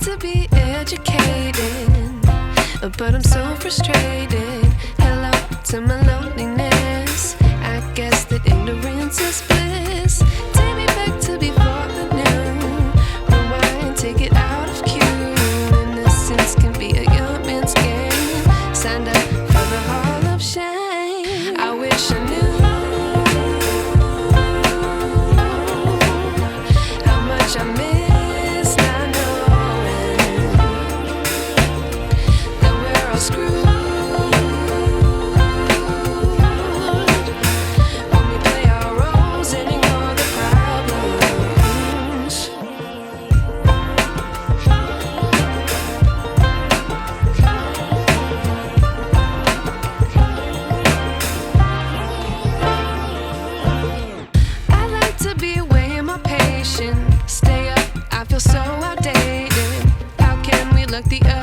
to be educated, but I'm so frustrated. Hello to my loneliness. I guess that ignorance is bliss. Take me back to before I knew. Rewind, take it out of cue. Innocence can be a young man's game. Signed up for the hall of shame. I wish I knew how much I miss not knowing that we're all screwed when we play our roles and ignore the problems. I like to be away in my patience. Stay up, I feel so outdated. How can we look the other